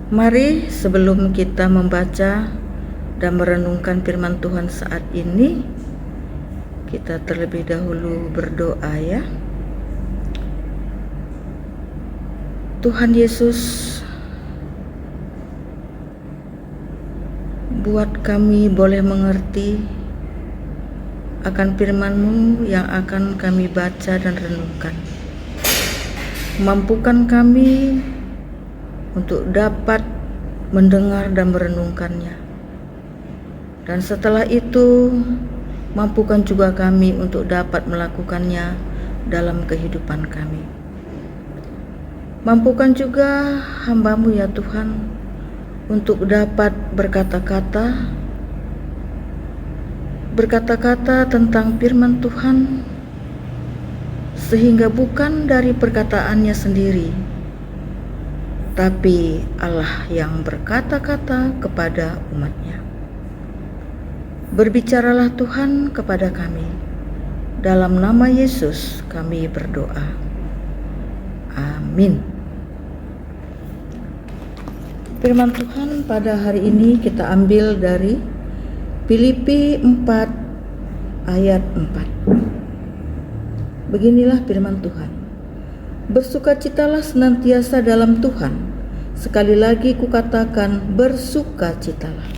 Mari sebelum kita membaca dan merenungkan firman Tuhan saat ini, kita terlebih dahulu berdoa ya. Tuhan Yesus, buat kami boleh mengerti akan firman-Mu yang akan kami baca dan renungkan. Mampukan kami untuk dapat mendengar dan merenungkannya. Dan setelah itu, mampukan juga kami untuk dapat melakukannya dalam kehidupan kami. Mampukan juga hamba-Mu ya Tuhan, untuk dapat berkata-kata tentang firman Tuhan, sehingga bukan dari perkataannya sendiri, tapi Allah yang berkata-kata kepada umat-Nya. Berbicaralah Tuhan kepada kami. Dalam nama Yesus kami berdoa. Amin. Firman Tuhan pada hari ini kita ambil dari Filipi 4 ayat 4. Beginilah firman Tuhan. Bersukacitalah senantiasa dalam Tuhan. Sekali lagi kukatakan, bersukacitalah.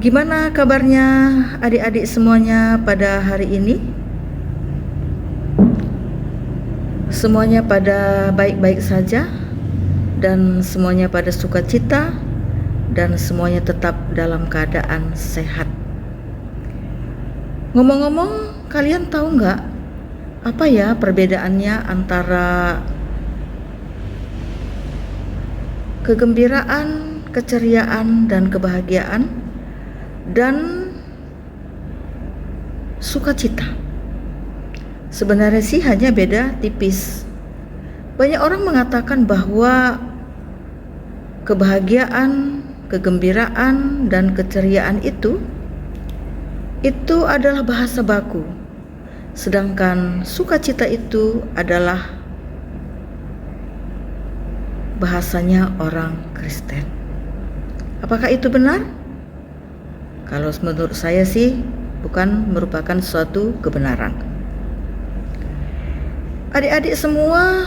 Gimana kabarnya adik-adik semuanya pada hari ini? Semuanya pada baik-baik saja, dan semuanya pada sukacita, dan semuanya tetap dalam keadaan sehat. Ngomong-ngomong, kalian tahu nggak apa ya perbedaannya antara kegembiraan, keceriaan, dan kebahagiaan dan sukacita? Sebenarnya sih hanya beda tipis. Banyak orang mengatakan bahwa kebahagiaan, kegembiraan, dan keceriaan itu adalah bahasa baku, sedangkan sukacita itu adalah bahasanya orang Kristen. Apakah itu benar? Kalau menurut saya sih bukan merupakan suatu kebenaran. Adik-adik semua,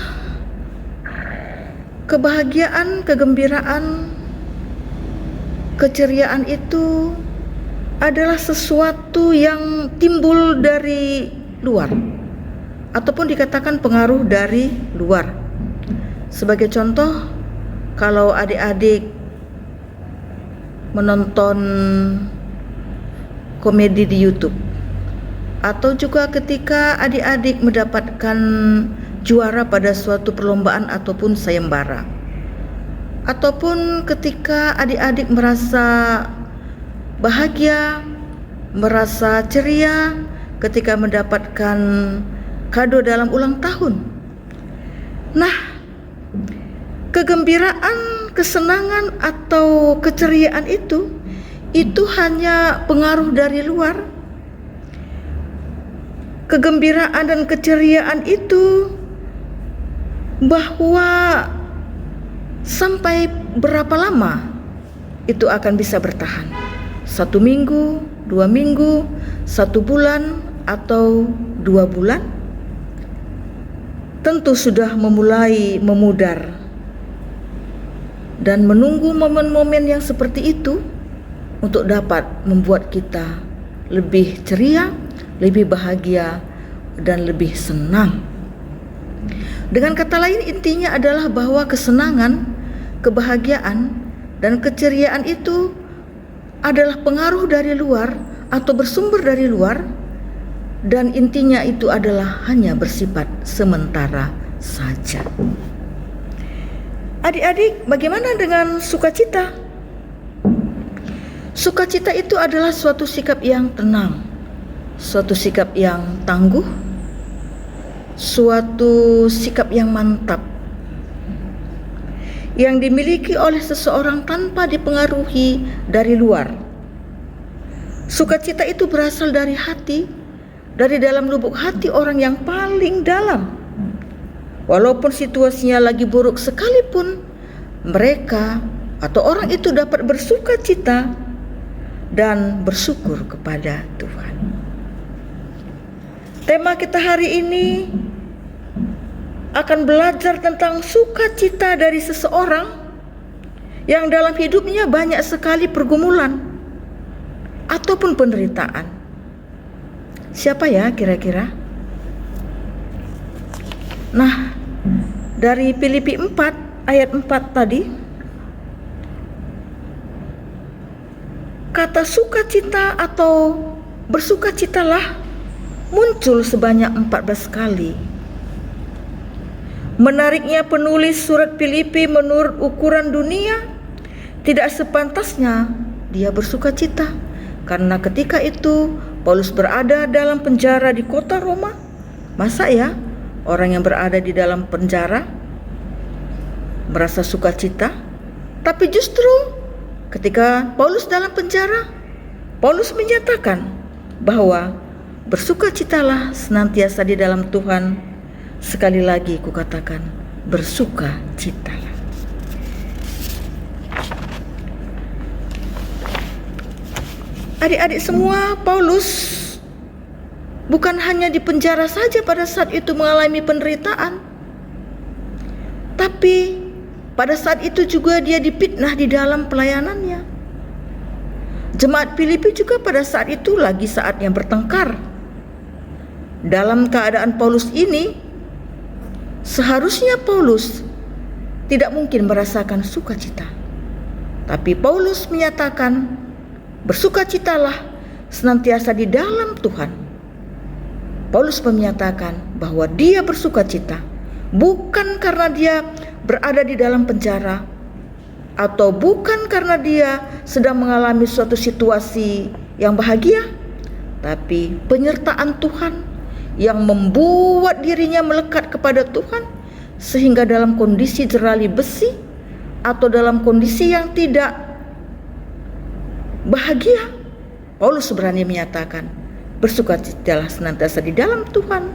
kebahagiaan, kegembiraan, keceriaan itu adalah sesuatu yang timbul dari luar, ataupun dikatakan pengaruh dari luar. Sebagai contoh, kalau adik-adik menonton komedi di YouTube, atau juga ketika adik-adik mendapatkan juara pada suatu perlombaan ataupun sayembara, ataupun ketika adik-adik merasa bahagia, merasa ceria ketika mendapatkan kado dalam ulang tahun. Nah, kegembiraan, kesenangan, atau keceriaan itu hanya pengaruh dari luar. Kegembiraan dan keceriaan itu bahwa sampai berapa lama itu akan bisa bertahan? 1 minggu, 2 minggu, 1 bulan, atau 2 bulan? Tentu sudah memulai memudar. Dan menunggu momen-momen yang seperti itu untuk dapat membuat kita lebih ceria, lebih bahagia, dan lebih senang. Dengan kata lain, intinya adalah bahwa kesenangan, kebahagiaan, dan keceriaan itu adalah pengaruh dari luar atau bersumber dari luar, dan intinya itu adalah hanya bersifat sementara saja. Adik-adik, bagaimana dengan sukacita? Sukacita itu adalah suatu sikap yang tenang, suatu sikap yang tangguh, suatu sikap yang mantap, yang dimiliki oleh seseorang tanpa dipengaruhi dari luar. Sukacita itu berasal dari hati, dari dalam lubuk hati orang yang paling dalam. Walaupun situasinya lagi buruk sekalipun, mereka atau orang itu dapat bersuka cita dan bersyukur kepada Tuhan. Tema kita hari ini akan belajar tentang sukacita dari seseorang yang dalam hidupnya banyak sekali pergumulan ataupun penderitaan. Siapa ya kira-kira? Nah, dari Filipi 4 ayat 4 tadi, kata sukacita atau bersukacitalah muncul sebanyak 14 kali. Menariknya penulis surat Filipi menurut ukuran dunia, tidak sepantasnya dia bersukacita, karena ketika itu Paulus berada dalam penjara di kota Roma. Masa ya orang yang berada di dalam penjara merasa sukacita? Tapi justru ketika Paulus dalam penjara, Paulus menyatakan bahwa bersukacitalah senantiasa di dalam Tuhan. Sekali lagi kukatakan, bersukacitalah. Adik-adik semua, Paulus bukan hanya di penjara saja pada saat itu mengalami penderitaan, tapi pada saat itu juga dia difitnah di dalam pelayanannya. Jemaat Filipi juga pada saat itu lagi saatnya bertengkar. Dalam keadaan Paulus ini, seharusnya Paulus tidak mungkin merasakan sukacita. Tapi Paulus menyatakan, bersukacitalah senantiasa di dalam Tuhan. Paulus menyatakan bahwa dia bersukacita bukan karena dia berada di dalam penjara, atau bukan karena dia sedang mengalami suatu situasi yang bahagia, tapi penyertaan Tuhan yang membuat dirinya melekat kepada Tuhan, sehingga dalam kondisi jerali besi atau dalam kondisi yang tidak bahagia, Paulus berani menyatakan, bersukacitalah senantiasa di dalam Tuhan,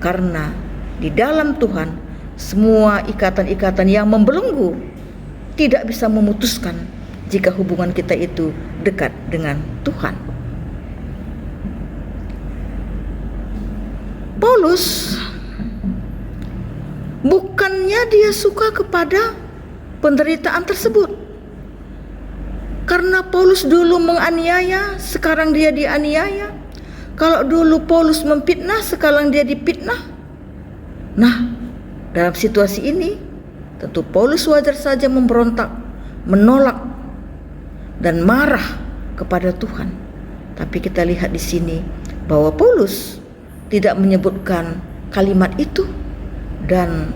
karena di dalam Tuhan semua ikatan-ikatan yang membelenggu tidak bisa memutuskan jika hubungan kita itu dekat dengan Tuhan. Paulus bukannya dia suka kepada penderitaan tersebut, karena Paulus dulu menganiaya, sekarang dia dianiaya. Kalau dulu Paulus memfitnah, sekarang dia difitnah. Nah, dalam situasi ini tentu Paulus wajar saja memberontak, menolak dan marah kepada Tuhan. Tapi kita lihat di sini bahwa Paulus tidak menyebutkan kalimat itu, dan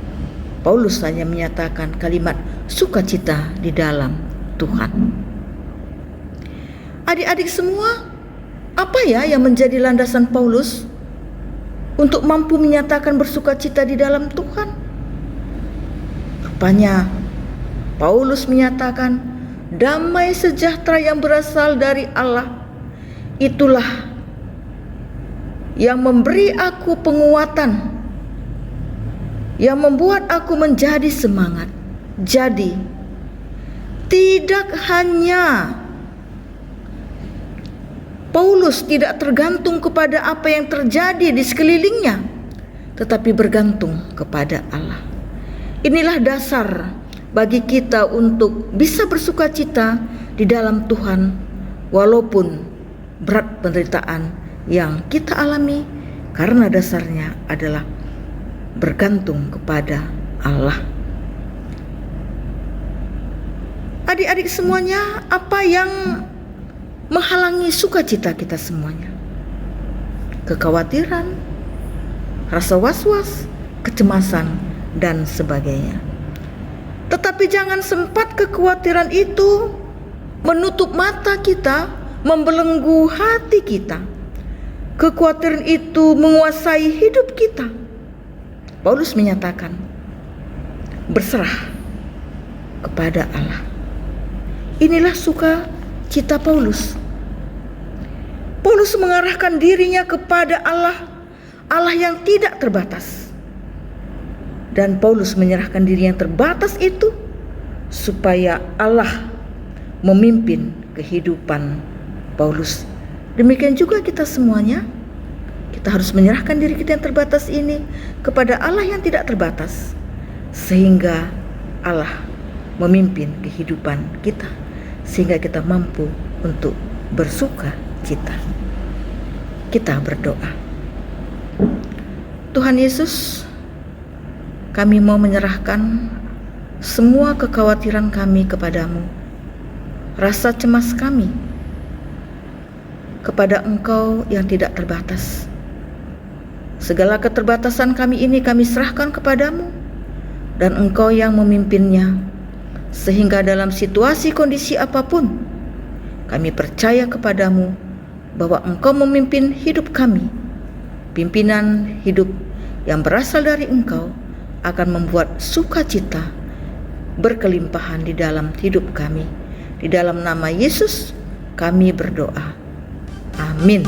Paulus hanya menyatakan kalimat sukacita di dalam Tuhan. Adik-adik semua, apa ya yang menjadi landasan Paulus untuk mampu menyatakan bersukacita di dalam Tuhan? Rupanya Paulus menyatakan damai sejahtera yang berasal dari Allah, itulah yang memberi aku penguatan, yang membuat aku menjadi semangat. Jadi tidak hanya Paulus tidak tergantung kepada apa yang terjadi di sekelilingnya, tetapi bergantung kepada Allah. Inilah dasar bagi kita untuk bisa bersukacita di dalam Tuhan, walaupun berat penderitaan yang kita alami, karena dasarnya adalah bergantung kepada Allah. Adik-adik semuanya, apa yang menghalangi sukacita kita semuanya? Kekhawatiran, rasa was-was, kecemasan, dan sebagainya. Tetapi jangan sempat kekhawatiran itu menutup mata kita, membelenggu hati kita. Kekhawatiran itu menguasai hidup kita. Paulus menyatakan, berserah kepada Allah. Inilah sukacita Paulus. Paulus mengarahkan dirinya kepada Allah, Allah yang tidak terbatas. Dan Paulus menyerahkan diri yang terbatas itu supaya Allah memimpin kehidupan Paulus. Demikian juga kita semuanya. Kita harus menyerahkan diri kita yang terbatas ini kepada Allah yang tidak terbatas, sehingga Allah memimpin kehidupan kita, sehingga kita mampu untuk bersuka cita. Kita berdoa. Tuhan Yesus, kami mau menyerahkan semua kekhawatiran kami kepadamu, rasa cemas kami kepada Engkau yang tidak terbatas. Segala keterbatasan kami ini kami serahkan kepadamu, dan Engkau yang memimpinnya, sehingga dalam situasi kondisi apapun kami percaya kepadamu bahwa Engkau memimpin hidup kami. Pimpinan hidup yang berasal dari Engkau akan membuat sukacita berkelimpahan di dalam hidup kami. Di dalam nama Yesus kami berdoa. Amin.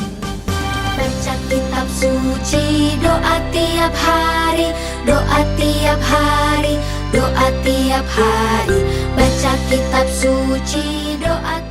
Baca kitab suci, doa tiap hari, doa tiap hari, doa tiap hari. Baca kitab suci, doa